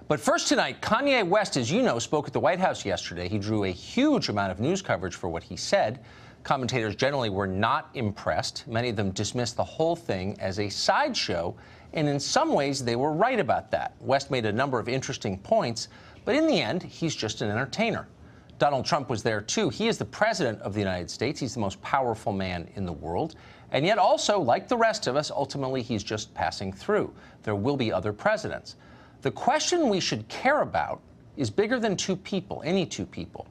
But first tonight, Kanye West, as you know, spoke at the White House yesterday. He drew a huge amount of news coverage for what he said. Commentators generally were not impressed. Many of them dismissed the whole thing as a sideshow, and in some ways they were right about that. West made a number of interesting points, but in the end, he's just an entertainer. Donald Trump was there too. He is the president of the United States. He's the most powerful man in the world. And yet also, like the rest of us, ultimately he's just passing through. There will be other presidents. The question we should care about is bigger than two people, any two people.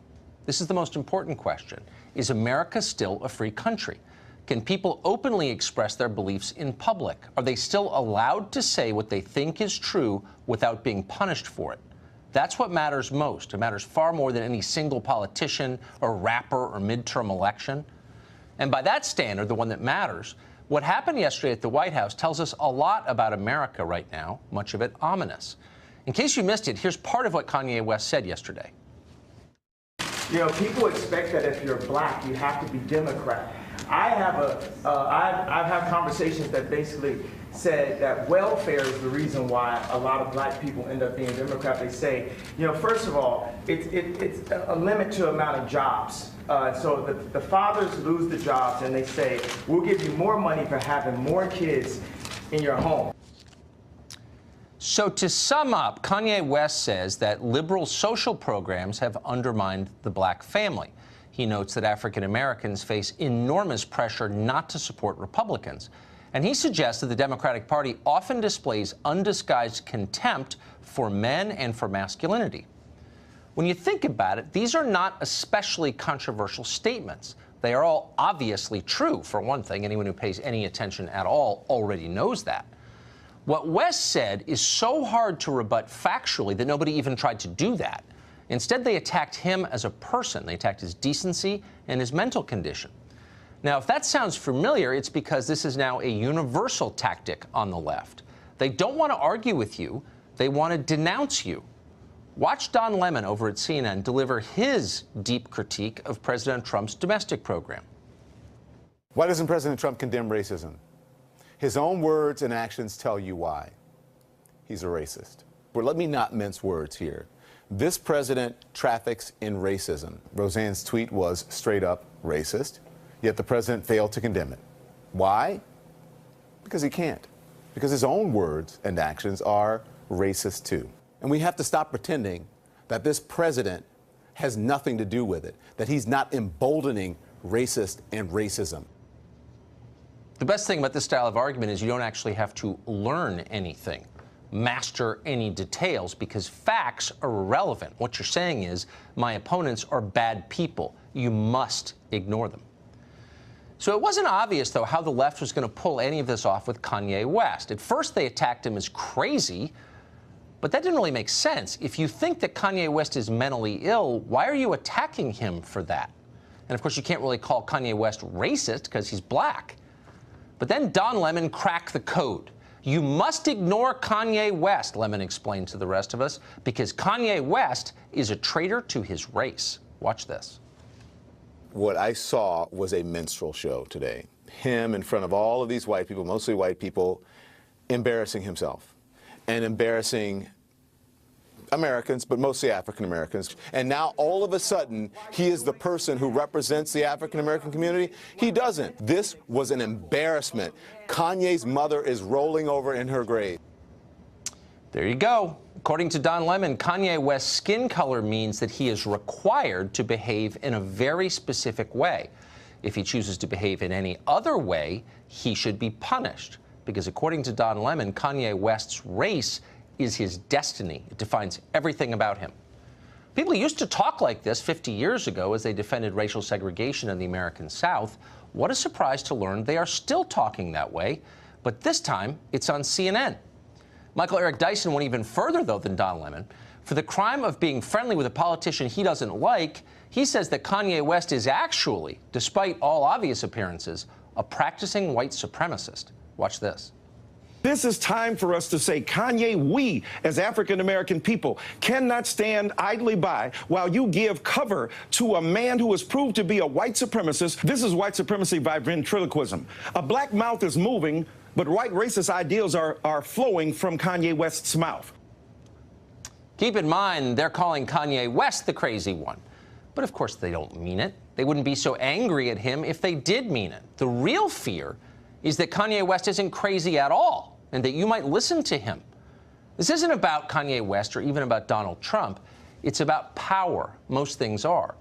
This is the most important question. Is America still a free country? Can people openly express their beliefs in public? Are they still allowed to say what they think is true without being punished for it? That's what matters most. It matters far more than any single politician or rapper or midterm election. And by that standard, the one that matters, what happened yesterday at the White House tells us a lot about America right now, much of it ominous. In case you missed it, here's part of what Kanye West said yesterday. You know, people expect that if you're black, you have to be Democrat. I've had conversations that basically said that welfare is the reason why a lot of black people end up being Democrat. They say, you know, first of all, it's a limit to amount of jobs. So the fathers lose the jobs, and they say, we'll give you more money for having more kids in your home. So to sum up, Kanye West says that liberal social programs have undermined the black family. He notes that African Americans face enormous pressure not to support Republicans. And he suggests that the Democratic Party often displays undisguised contempt for men and for masculinity. When you think about it, these are not especially controversial statements. They are all obviously true, for one thing. Anyone who pays any attention at all already knows that. What West said is so hard to rebut factually that nobody even tried to do that. Instead, they attacked him as a person. They attacked his decency and his mental condition. Now, if that sounds familiar, it's because this is now a universal tactic on the left. They don't want to argue with you. They want to denounce you. Watch Don Lemon over at CNN deliver his deep critique of President Trump's domestic program. Why doesn't President Trump condemn racism? His own words and actions tell you why. He's a racist. But let me not mince words here. This president traffics in racism. Roseanne's tweet was straight up racist, yet the president failed to condemn it. Why? Because he can't. Because his own words and actions are racist too. And we have to stop pretending that this president has nothing to do with it, that he's not emboldening racist and racism. The best thing about this style of argument is you don't actually have to learn anything, master any details, because facts are irrelevant. What you're saying is, my opponents are bad people. You must ignore them. So it wasn't obvious, though, how the left was going to pull any of this off with Kanye West. At first, they attacked him as crazy, but that didn't really make sense. If you think that Kanye West is mentally ill, why are you attacking him for that? And, of course, you can't really call Kanye West racist because he's black. But then Don Lemon cracked the code. You must ignore Kanye West, Lemon explained to the rest of us, because Kanye West is a traitor to his race. Watch this. What I saw was a minstrel show today. Him in front of all of these white people, mostly white people, embarrassing himself and embarrassing Americans, but mostly African Americans. And now all of a sudden, he is the person who represents the African American community. He doesn't. This was an embarrassment. Kanye's mother is rolling over in her grave. There you go. According to Don Lemon, Kanye West's skin color means that he is required to behave in a very specific way. If he chooses to behave in any other way, he should be punished. Because according to Don Lemon, Kanye West's race is his destiny. It defines everything about him. People used to talk like this 50 years ago as they defended racial segregation in the American South. What a surprise to learn they are still talking that way, but this time it's on CNN. Michael Eric Dyson went even further, though, than Don Lemon. For the crime of being friendly with a politician he doesn't like, he says that Kanye West is actually, despite all obvious appearances, a practicing white supremacist. Watch this. This is time for us to say, Kanye, we, as African-American people, cannot stand idly by while you give cover to a man who is proved to be a white supremacist. This is white supremacy by ventriloquism. A black mouth is moving, but white racist ideals are flowing from Kanye West's mouth. Keep in mind, they're calling Kanye West the crazy one. But of course they don't mean it. They wouldn't be so angry at him if they did mean it. The real fear is that Kanye West isn't crazy at all and that you might listen to him. This isn't about Kanye West or even about Donald Trump. It's about power. Most things are.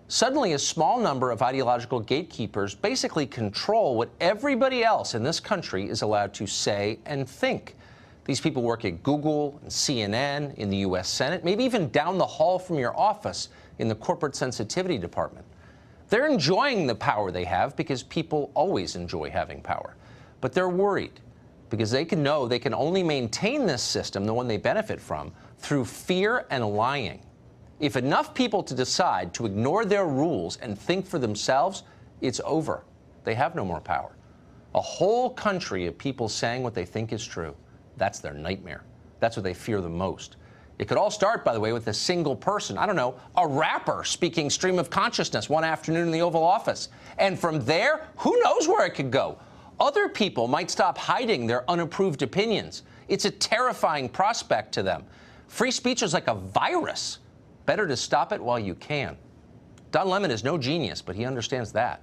Suddenly, a small number of ideological gatekeepers basically control what everybody else in this country is allowed to say and think. These people work at Google and CNN, in the U.S. Senate, maybe even down the hall from your office in the corporate sensitivity department. They're enjoying the power they have because people always enjoy having power. But they're worried because they can know they can only maintain this system, the one they benefit from, through fear and lying. If enough people to decide to ignore their rules and think for themselves, it's over. They have no more power. A whole country of people saying what they think is true. That's their nightmare. That's what they fear the most. It could all start, by the way, with a single person, I don't know, a rapper speaking stream of consciousness one afternoon in the Oval Office. And from there, who knows where it could go? Other people might stop hiding their unapproved opinions. It's a terrifying prospect to them. Free speech is like a virus. Better to stop it while you can. Don Lemon is no genius, but he understands that.